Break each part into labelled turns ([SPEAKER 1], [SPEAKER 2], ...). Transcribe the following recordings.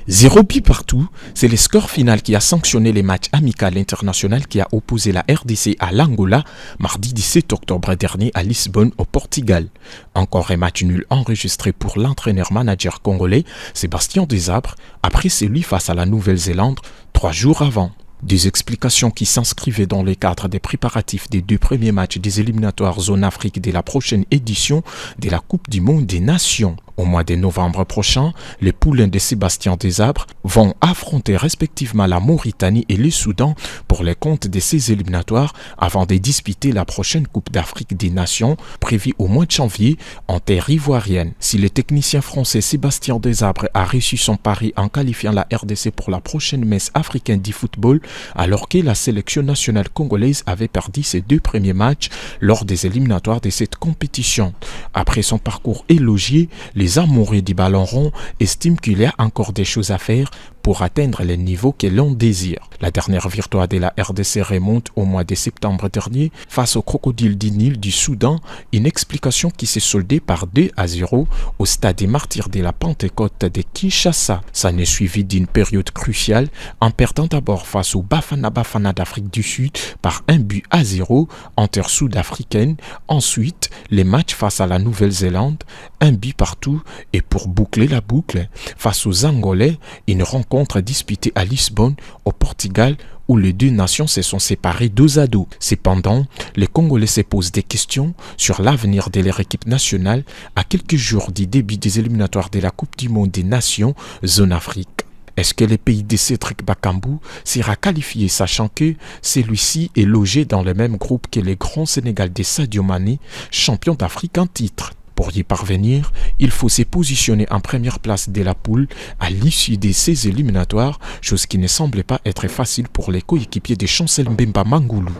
[SPEAKER 1] 0 but partout, c'est le score final qui a sanctionné les matchs amicaux internationaux qui a opposé la RDC à l'Angola mardi 17 octobre dernier à Lisbonne au Portugal. Encore un match nul enregistré pour l'entraîneur-manager congolais Sébastien Desabre après celui face à la Nouvelle-Zélande 3 jours avant. Des explications qui s'inscrivaient dans le cadre des préparatifs des 2 premiers matchs des éliminatoires Zone Afrique de la prochaine édition de la Coupe du Monde des Nations. Au mois de novembre prochain, les poulains de Sébastien Desabre vont affronter respectivement la Mauritanie et le Soudan pour les comptes de ces éliminatoires avant de disputer la prochaine Coupe d'Afrique des Nations prévue au mois de janvier en terre ivoirienne. Si le technicien français Sébastien Desabre a reçu son pari en qualifiant la RDC pour la prochaine messe africaine du football, alors que la sélection nationale congolaise avait perdu ses 2 premiers matchs lors des éliminatoires de cette compétition. Après son parcours élogié, les amoureux du ballon rond estiment qu'il y a encore des choses à faire pour atteindre les niveaux que l'on désire. La dernière victoire de la RDC remonte au mois de septembre dernier face au Crocodile du Nil du Soudan, une explication qui s'est soldée par 2-0 au stade des Martyrs de la Pentecôte de Kinshasa. Ça n'est suivi d'une période cruciale en perdant d'abord face au Bafana Bafana d'Afrique du Sud par 1-0 en terre sud-africaine. Ensuite, les matchs face à la Nouvelle-Zélande, 1 but partout, et pour boucler la boucle, face aux Angolais, une rencontre disputée à Lisbonne, au Portugal, où les 2 nations se sont séparées 2-2. Cependant, les Congolais se posent des questions sur l'avenir de leur équipe nationale à quelques jours du début des éliminatoires de la Coupe du Monde des Nations Zone Afrique. Est-ce que le pays de Cédric Bakambu sera qualifié sachant que celui-ci est logé dans le même groupe que les grands Sénégal de Sadio Mané, champion d'Afrique en titre? Pour y parvenir, il faut se positionner en première place de la poule à l'issue de ces éliminatoires, chose qui ne semblait pas être facile pour les coéquipiers de Chancel Mbemba Mangoulou.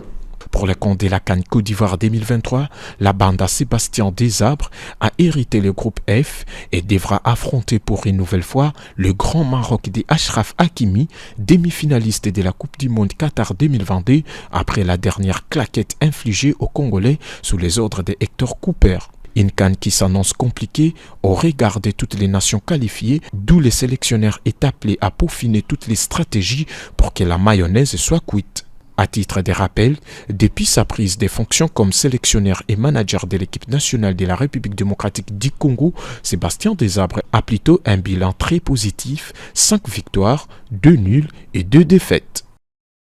[SPEAKER 1] Pour le compte de la CAN Côte d'Ivoire 2023, la bande à Sébastien Desabre a hérité le groupe F et devra affronter pour une nouvelle fois le grand Maroc de Achraf Hakimi, demi-finaliste de la Coupe du Monde Qatar 2022 après la dernière claquette infligée aux Congolais sous les ordres de Hector Cooper. Une CAN qui s'annonce compliquée au regard de toutes les nations qualifiées, d'où le sélectionneur est appelé à peaufiner toutes les stratégies pour que la mayonnaise soit cuite. À titre de rappel, depuis sa prise des fonctions comme sélectionneur et manager de l'équipe nationale de la République démocratique du Congo, Sébastien Desabre a plutôt un bilan très positif, 5 victoires, 2 nuls et 2 défaites.